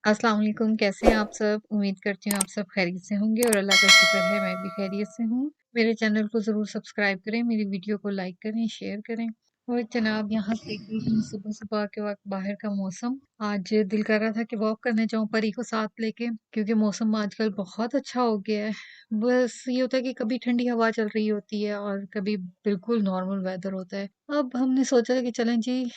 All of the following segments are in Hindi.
अस्सलाम वालेकुम, कैसे हैं आप सब? उम्मीद करती हूँ आप सब खैरियत से होंगे और अल्लाह का शुक्र है मैं भी खैरियत से हूँ। मेरे चैनल को ज़रूर सब्सक्राइब करें, मेरी वीडियो को लाइक करें, शेयर करें। और जनाब यहाँ देख रही हूँ सुबह-सुबह के वक़्त बाहर का मौसम। आज दिल कर रहा था कि वॉक करने जाऊँ परी को साथ लेके क्योंकि मौसम आजकल बहुत अच्छा हो गया है। बस ये होता है कि कभी ठंडी हवा चल रही होती है और कभी बिल्कुल नॉर्मल वेदर होता है। अब हमने सोचा कि चलें जी,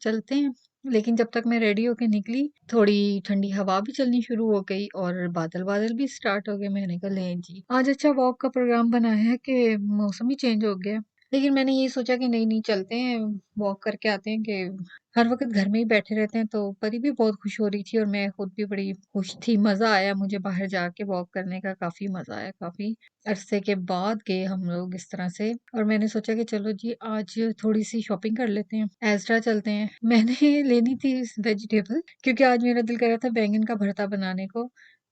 चलते हैं। लेकिन जब तक मैं रेडी होके निकली, थोड़ी ठंडी हवा भी चलनी शुरू हो गई और बादल-बादल भी स्टार्ट हो गए। मैंने कहा लें जी, आज अच्छा वॉक का प्रोग्राम बनाया है कि मौसम ही चेंज हो गया है। लेकिन मैंने ये सोचा कि नहीं, नहीं चलते हैं, वॉक करके आते हैं कि हर वक़्त घर में ही बैठे रहते हैं। तो परी भी बहुत खुश हो रही थी और मैं खुद भी बड़ी खुश थी। मज़ा आया मुझे बाहर जाके वॉक करने का, काफ़ी मज़ा आया, काफ़ी अरसे के बाद गए हम लोग इस तरह से। और मैंने सोचा कि चलो जी आज थोड़ी-सी शॉपिंग कर लेते हैं, एज़रा चलते हैं। मैंने लेनी थी वेजिटेबल क्योंकि आज मेरा दिल कर रहा था बैंगन का भरता बनाने को।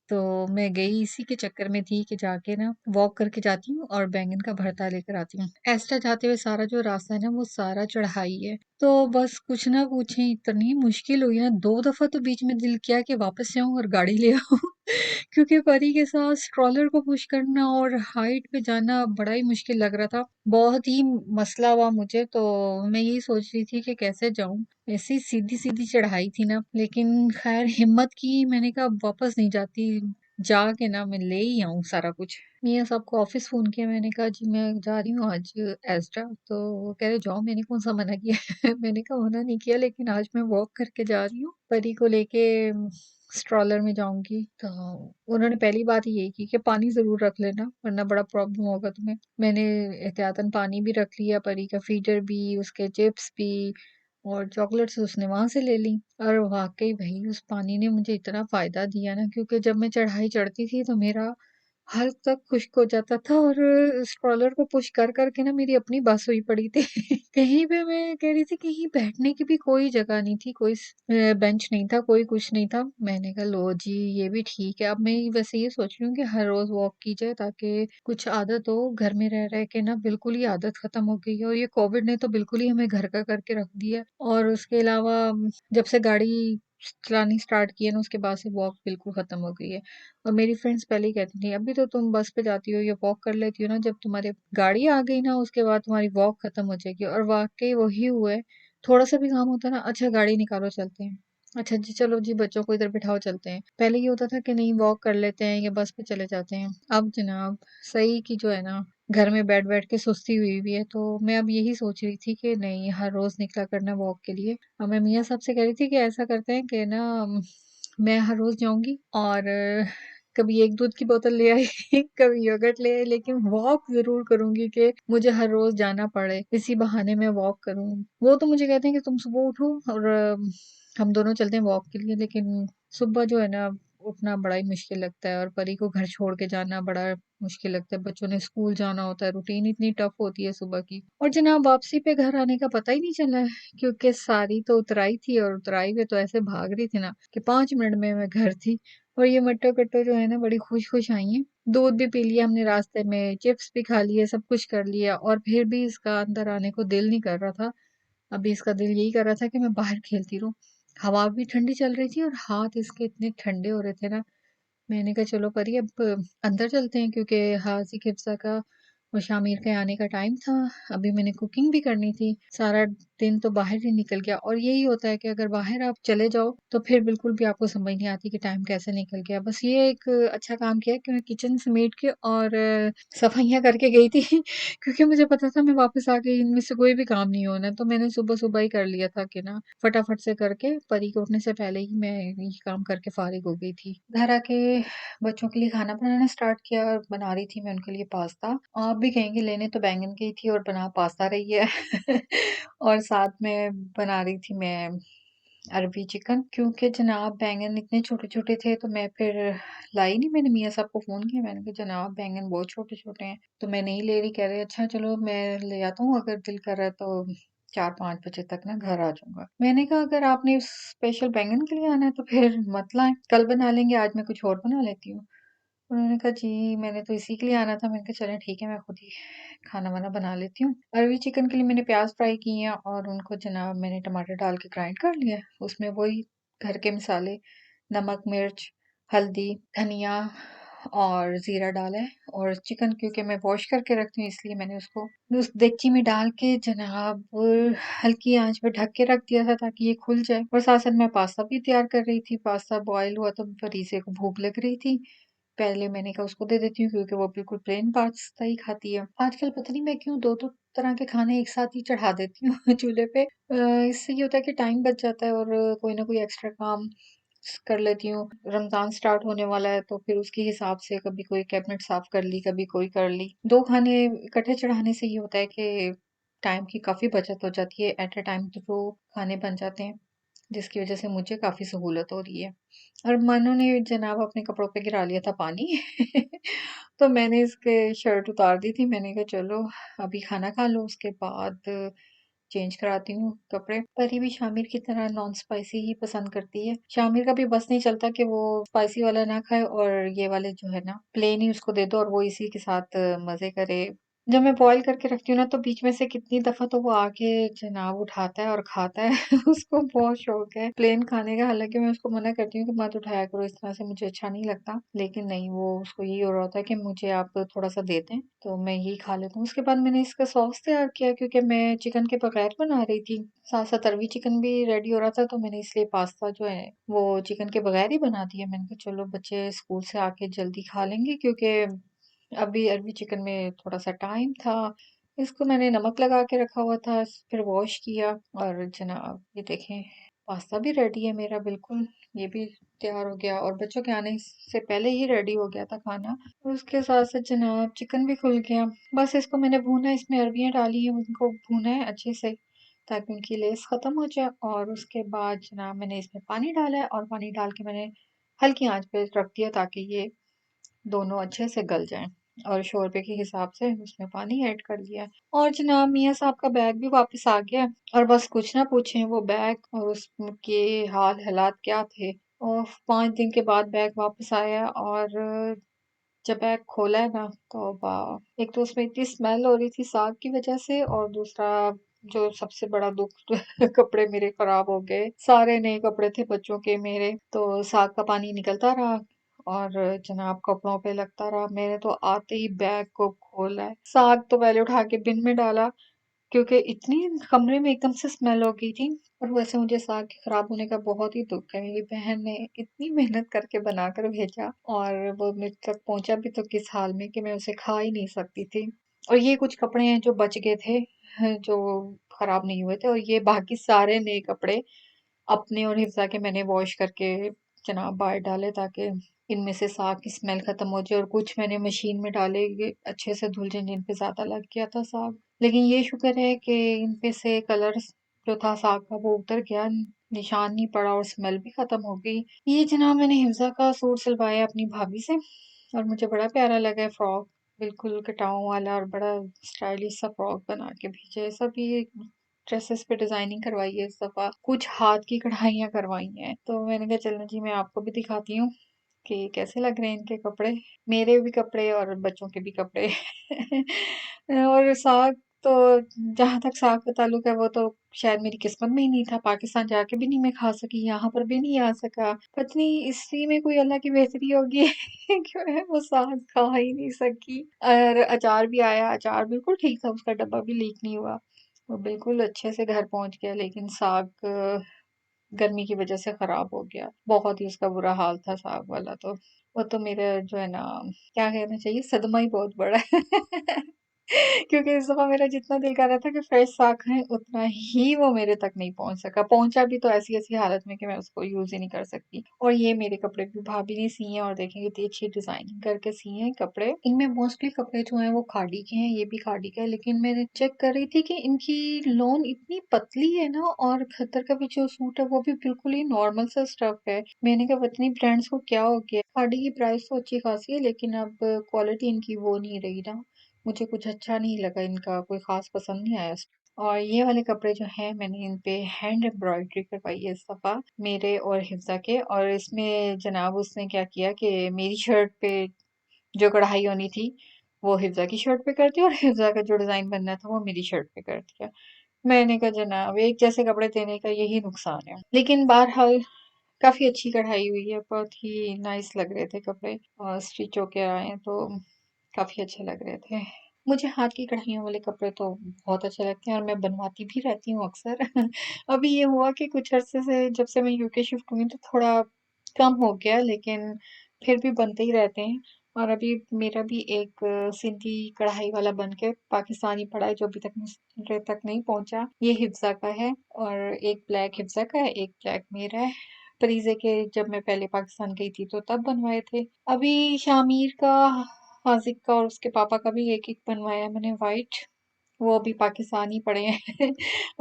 तो मैं गई इसी के चक्कर में थी कि जाके ना वॉक करके जाती हूँ और बैंगन का भरता लेकर आती हूँ। एज़रा जाते हुए सारा जो रास्ता है ना वो सारा चढ़ाई है। तो बस कुछ ना पूछें, इतनी मुश्किल हुई ना, 2 दफ़ा तो बीच में दिल किया कि वापस जाऊँ और गाड़ी ले आऊँ। क्योंकि परी के साथ स्ट्रॉलर को पुश करना और हाइट पे जाना बड़ा ही मुश्किल लग रहा था। बहुत ही मसला हुआ मुझे, तो मैं यही सोच रही थी कि कैसे जाऊँ। ऐसी सीधी-सीधी चढ़ाई थी ना, लेकिन ख़ैर हिम्मत की, मैंने कहा वापस नहीं जाती, जाके ना मैं ले ही आऊँ सारा कुछ। मियाँ साहब को ऑफ़िस फ़ोन किया, मैंने कहा जी मैं जा रही हूँ आज एज़रा, तो वो कह रहे जाओ, मैंने कौन-सा मना किया है। मैंने कहा मना नहीं किया, लेकिन आज मैं वॉक करके जा रही हूँ। परी को लेके स्ट्रॉलर में जाऊँगी। तो उन्होंने पहली बात ही यही की कि पानी ज़रूर रख लेना वरना बड़ा प्रॉब्लम होगा तुम्हें। मैंने एहतियातन पानी भी रख लिया, परी का फ़ीडर भी, उसके चिप्स भी और चॉकलेट्स उसने वहाँ से ले ली। और वाक़ई भई उस पानी ने मुझे इतना फ़ायदा दिया ना, क्योंकि जब मैं चढ़ाई चढ़ती थी तो मेरा हर तक खुश्क हो जाता था और स्ट्रॉलर को पुश कर के ना मेरी अपनी बस हुई पड़ी थी। कहीं पे मैं कह रही थी कहीं बैठने की भी कोई जगह नहीं थी, कोई बेंच नहीं था, कोई कुछ नहीं था। मैंने कहा लो जी ये भी ठीक है। अब मैं वैसे ये सोच रही हूँ कि हर रोज़ वॉक की जाए ताकि कुछ आदत हो। घर में रह के ना बिल्कुल ही आदत खत्म हो गई है और ये कोविड ने तो बिल्कुल ही हमें घर का करके रख दिया है। और उसके अलावा जब से गाड़ी चलानी स्टार्ट की है ना, उसके बाद से वॉक बिल्कुल खत्म हो गई है। और मेरी फ्रेंड्स पहले ही कहती थी अभी तो तुम बस पे जाती हो या वॉक कर लेती हो ना, जब तुम्हारे गाड़ी आ गई ना उसके बाद तुम्हारी वॉक खत्म हो जाएगी। और वाकई वही हुआ है। थोड़ा सा भी काम होता है ना, अच्छा गाड़ी निकालो चलते हैं, अच्छा जी चलो जी बच्चों को इधर बिठाओ चलते हैं। पहले ये होता था कि नहीं वॉक कर लेते हैं या बस पे चले जाते हैं। अब जनाब सही की जो है ना, घर में बैठ बैठ के सुस्ती हुई हुई है। तो मैं अब यही सोच रही थी कि नहीं हर रोज निकला करना वॉक के लिए। अब मैं मियाँ साहब से कह रही थी कि ऐसा करते हैं कि ना मैं हर रोज जाऊंगी और कभी एक दूध की बोतल ले आई कभी योगर्ट ले आई, लेकिन वॉक जरूर करूंगी कि मुझे हर रोज जाना पड़े, इसी बहाने मैं वॉक करूँ। वो तो मुझे कहते हैं कि तुम सुबह उठो और हम दोनों चलते हैं वॉक के लिए, लेकिन सुबह जो है ना उठना बड़ा ही मुश्किल लगता है और परी को घर छोड़ के जाना बड़ा मुश्किल लगता है। बच्चों ने स्कूल जाना होता है, रूटीन इतनी टफ होती है सुबह की। और जनाब वापसी पे घर आने का पता ही नहीं चला है, क्योंकि सारी तो उतराई थी और उतराई पे तो ऐसे भाग रही थी ना कि 5 मिनट में मैं घर थी। और ये मट्टो कट्टो जो है ना बड़ी खुश खुश आई हैं। दूध भी पी लिया हमने रास्ते में, चिप्स भी खा लिए, सब कुछ कर लिया और फिर भी इसका अंदर आने को दिल नहीं कर रहा था। अभी इसका दिल यही कर रहा था कि मैं बाहर खेलती रहूं। हवा भी ठंडी चल रही थी और हाथ इसके इतने ठंडे हो रहे थे ना। मैंने कहा चलो परी अब अंदर चलते हैं, क्योंकि हाजिक हिफ्सा का और शामिर के आने का टाइम था। अभी मैंने कुकिंग भी करनी थी। सारा दिन तो बाहर ही निकल गया। और यही होता है कि अगर बाहर आप चले जाओ तो फिर बिल्कुल भी आपको समझ नहीं आती कि टाइम कैसे निकल गया। बस ये एक अच्छा काम किया कि मैं किचन समेट के और सफाइयाँ करके गई थी क्योंकि मुझे पता था मैं वापस आ गई, इनमें से कोई भी काम नहीं होना। तो मैंने सुबह सुबह ही कर लिया था कि ना फटाफट से करके परी के उठने से पहले ही मैं ये काम करके फारिग हो गई थी। घर आके बच्चों के लिए खाना बनाना स्टार्ट किया और बना रही थी मैं उनके लिए पास्ता। आप भी कहेंगे लेने तो बैंगन गई थी और बना पास्ता रही है। और साथ में बना रही थी मैं अरबी चिकन, क्योंकि जनाब बैंगन इतने छोटे-छोटे थे तो मैं फिर लाई नहीं। मैंने मियाँ साहब को फ़ोन किया, मैंने कहा जनाब बैंगन बहुत छोटे-छोटे हैं तो मैं नहीं ले रही। कह रहे अच्छा चलो मैं ले आता हूँ, अगर दिल कर रहा है तो 4-5 बजे तक ना घर आ जाऊँगा। मैंने कहा अगर आपने स्पेशल बैंगन के लिए आना है तो फिर मत लाएँ, कल बना लेंगे, आज मैं कुछ और बना लेती हूँ। उन्होंने कहा जी मैंने तो इसी के लिए आना था। मैंने कहा चलें ठीक है, मैं खुद ही खाना-वाना बना लेती हूँ। अरबी चिकन के लिए मैंने प्याज़ फ्राई किए हैं और उनको जनाब मैंने टमाटर डाल के ग्राइंड कर लिया है। उसमें वही घर के मसाले नमक, मिर्च, हल्दी, धनिया और ज़ीरा डाला है और चिकन क्योंकि मैं वॉश करके रखती हूँ इसलिए मैंने उसको उस देगची में डाल के जनाब हल्की आंच पे ढक के रख दिया था ताकि ये खुल जाए और साथ साथ मैं पास्ता भी तैयार कर रही थी। पास्ता बॉयल हुआ तो फरीसे को भूख लग रही थी। पहले मैंने कहा उसको दे देती हूँ क्योंकि वो बिल्कुल प्लेन पास्ता ही खाती है। आजकल पता नहीं मैं क्यों 2-2 तरह के खाने एक साथ ही चढ़ा देती हूँ चूल्हे पे। इससे ये होता है कि टाइम बच जाता है और कोई ना कोई एक्स्ट्रा काम कर लेती हूँ। रमज़ान स्टार्ट होने वाला है तो फिर उसके हिसाब से कभी कोई कैबिनेट साफ कर ली, कभी कोई कर ली। 2 खाने इकट्ठे चढ़ाने से ये होता है कि टाइम की काफ़ी बचत हो जाती है। एट अ टाइम 2 खाने बन जाते हैं, जिसकी वज़ह से मुझे काफ़ी सहूलत हो रही है। और मनु ने जनाब अपने कपड़ों पे गिरा लिया था पानी तो मैंने इसके शर्ट उतार दी थी। मैंने कहा चलो अभी खाना खा लो उसके बाद चेंज कराती हूँ कपड़े। परी भी शामिर की तरह नॉन स्पाइसी ही पसंद करती है। शामिर का भी बस नहीं चलता कि वो स्पाइसी वाला ना खाए और ये वाले जो है ना प्लेन ही उसको दे दो और वो इसी के साथ मज़े करे। जब मैं बॉयल करके रखती हूँ ना तो बीच में से कितनी दफ़ा तो वो आके जनाब उठाता है और खाता है उसको बहुत शौक है प्लेन खाने का। हालाँकि मैं उसको मना करती हूँ कि मत उठाया करो इस तरह से मुझे अच्छा नहीं लगता। लेकिन नहीं वो उसको यही हो रहा होता है कि मुझे आप थोड़ा-सा दे दें तो मैं यही खा लेता हूँ। उसके बाद मैंने इसका सॉस तैयार किया क्योंकि मैं चिकन के बगैर बना रही थी। साथ-साथ अरबी चिकन भी रेडी हो रहा था तो मैंने इसलिए पास्ता जो है वो चिकन के बगैर ही बना दिया। मैंने कहा चलो बच्चे स्कूल से आके जल्दी खा लेंगे क्योंकि अभी अरबी चिकन में थोड़ा-सा टाइम था। इसको मैंने नमक लगा के रखा हुआ था, फिर वॉश किया और जनाब ये देखें पास्ता भी रेडी है मेरा बिल्कुल। ये भी तैयार हो गया और बच्चों के आने से पहले ही रेडी हो गया था खाना। और उसके साथ-साथ जनाब चिकन भी खुल गया। बस इसको मैंने भूना, इसमें अरबियाँ डाली हैं, उनको भूना है अच्छे से ताकि उनकी लेस ख़त्म हो जाए और उसके बाद जनाब मैंने इसमें पानी डाला है और पानी डाल के मैंने हल्की आँच पे रख दिया ताकि ये दोनों अच्छे से गल जाएँ और शोरबे के हिसाब से उसमें पानी ऐड कर दिया है। और जनाब मियाँ साहब का बैग भी वापस आ गया है और बस कुछ ना पूछें वो बैग और उसके हाल हालात क्या थे। और 5 दिन के बाद बैग वापस आया और जब बैग खोला है ना तौबा! एक तो उसमें इतनी स्मेल हो रही थी साग की वज़ह से और दूसरा जो सबसे बड़ा दुःख कपड़े मेरे ख़राब हो गए। सारे नए कपड़े थे बच्चों के मेरे, तो साग का पानी निकलता रहा और जनाब कपड़ों पे लगता रहा। मैंने तो आते ही बैग को खोला है, साग तो पहले उठा के बिन में डाला क्योंकि इतनी कमरे में एकदम से स्मेल हो गई थी। और वैसे मुझे साग के खराब होने का बहुत ही दुःख है। मेरी बहन ने इतनी मेहनत करके बनाकर भेजा और वो मेरे तक पहुँचा भी तो किस हाल में कि मैं उसे खा ही नहीं सकती थी। और ये कुछ कपड़े हैं जो बच गए थे, जो खराब नहीं हुए थे और ये बाकी सारे नए कपड़े अपने और हिफ्ज़ा के मैंने वॉश करके जनाब बाहर डाले ताकि इनमें से साग की स्मेल खत्म हो जाए और कुछ मैंने मशीन में डाले ये अच्छे से धुल जाएं जिन पे ज़्यादा लग गया था साग। लेकिन ये शुक्र है कि इन पे से कलर जो था साग का वो उतर गया, निशान नहीं पड़ा और स्मेल भी खत्म हो गई। ये जनाब मैंने हिफ्ज़ा का सूट सिलवाया अपनी भाभी से और मुझे बड़ा प्यारा लगा है फ्रॉक, बिल्कुल कटाओं वाला और बड़ा स्टाइलिश सा फ्रॉक बना के भेजा है। सब ये ड्रेसेस पे डिजाइनिंग करवाई है इस दफा, कुछ हाथ की कढ़ाइयाँ करवाई हैं। तो मैंने कहा चलो जी मैं आपको भी दिखाती हूँ कि कैसे लग रहे हैं इनके कपड़े, मेरे भी कपड़े और बच्चों के भी कपड़े और साग तो जहाँ तक साग का ताल्लुक है वो तो शायद मेरी किस्मत में ही नहीं था, पाकिस्तान जाके भी नहीं मैं खा सकी, यहाँ पर भी नहीं आ सका। पता नहीं इसी में कोई अल्लाह की बेहतरी होगी क्यों है वो साग खा ही नहीं सकी। और अचार भी आया, अचार बिल्कुल ठीक था, उसका डब्बा भी लीक नहीं हुआ, वो बिल्कुल अच्छे से घर पहुंच गया। लेकिन साग गर्मी की वजह से खराब हो गया, बहुत ही उसका बुरा हाल था साग वाला तो। वो तो मेरा जो है ना क्या कहना चाहिए सदमा ही बहुत बड़ा है क्योंकि इस दफा मेरा जितना दिल कर रहा था कि फ्रेश साग खाएं उतना ही वो मेरे तक नहीं पहुंच सका। पहुंचा भी तो ऐसी ऐसी हालत में कि मैं उसको यूज ही नहीं कर सकती। और ये मेरे कपड़े भी भाभी ने सिए हैं और देखेंगे इतनी अच्छी डिजाइनिंग करके सिए हैं कपड़े। इनमें मोस्टली कपड़े जो हैं वो खादी के हैं, ये भी खादी का है, लेकिन मैंने चेक कर रही थी कि इनकी लोन इतनी पतली है ना और खद्दर का भी जो सूट है वो भी बिल्कुल ही नॉर्मल सा स्टफ है। मैंने कहा पता नहीं ब्रांड्स को क्या हो गया। खादी की प्राइस तो अच्छी खासी है लेकिन अब क्वालिटी इनकी वो नहीं रही ना, मुझे कुछ अच्छा नहीं लगा, इनका कोई ख़ास पसंद नहीं आया। और ये वाले कपड़े जो हैं मैंने इन पे हैंड एम्ब्रॉयडरी करवाई है इस दफ़ा मेरे और हिफ्ज़ा के। और इसमें जनाब उसने क्या किया कि मेरी शर्ट पे जो कढ़ाई होनी थी वो हिफ्ज़ा की शर्ट पे कर दी और हिफ्ज़ा का जो डिज़ाइन बनना था वो मेरी शर्ट पे कर दिया। मैंने कहा जनाब एक जैसे कपड़े देने का यही नुकसान है। लेकिन बहरहाल काफ़ी अच्छी कढ़ाई हुई है, बहुत ही नाइस लग रहे थे कपड़े और स्टिच होके आए हैं तो काफ़ी अच्छे लग रहे थे। मुझे हाथ की कढ़ाइयों वाले कपड़े तो बहुत अच्छे लगते हैं और मैं बनवाती भी रहती हूँ अक्सर। अभी ये हुआ कि कुछ अरसे से जब से मैं यूके शिफ्ट हुई तो थोड़ा कम हो गया, लेकिन फिर भी बनते ही रहते हैं। और अभी मेरा भी एक सिंधी कढ़ाई वाला बन के पाकिस्तानी पड़ा है जो अभी तक मुझे तक नहीं पहुंचा। ये हिफ्जा का है और एक ब्लैक हिफ्जा का है, एक ब्लैक मेरा है। फरीजे के जब मैं पहले पाकिस्तान गई थी तो तब बनवाए थे। अभी शामिर का, हाजिक का और उसके पापा का भी एक एक बनवाया है मैंने वाइट। वो अभी पाकिस्तान ही पड़े हैं।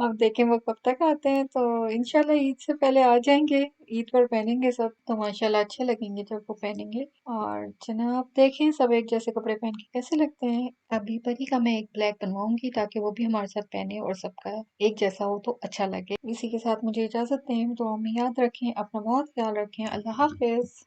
अब देखें वो कब तक आते हैं, तो इंशाल्लाह ईद से पहले आ जाएंगे। ईद पर पहनेंगे सब तो माशाल्लाह अच्छे लगेंगे जब वो पहनेंगे। और जनाब देखें सब एक जैसे कपड़े पहन के कैसे लगते हैं। अभी परी का मैं एक ब्लैक बनवाऊंगी ताकि वो भी हमारे साथ पहने और सबका एक जैसा हो तो अच्छा लगे। इसी के साथ मुझे इजाजत दें, दुआ में याद रखें, अपना बहुत ख्याल रखें। अल्लाह हाफिज।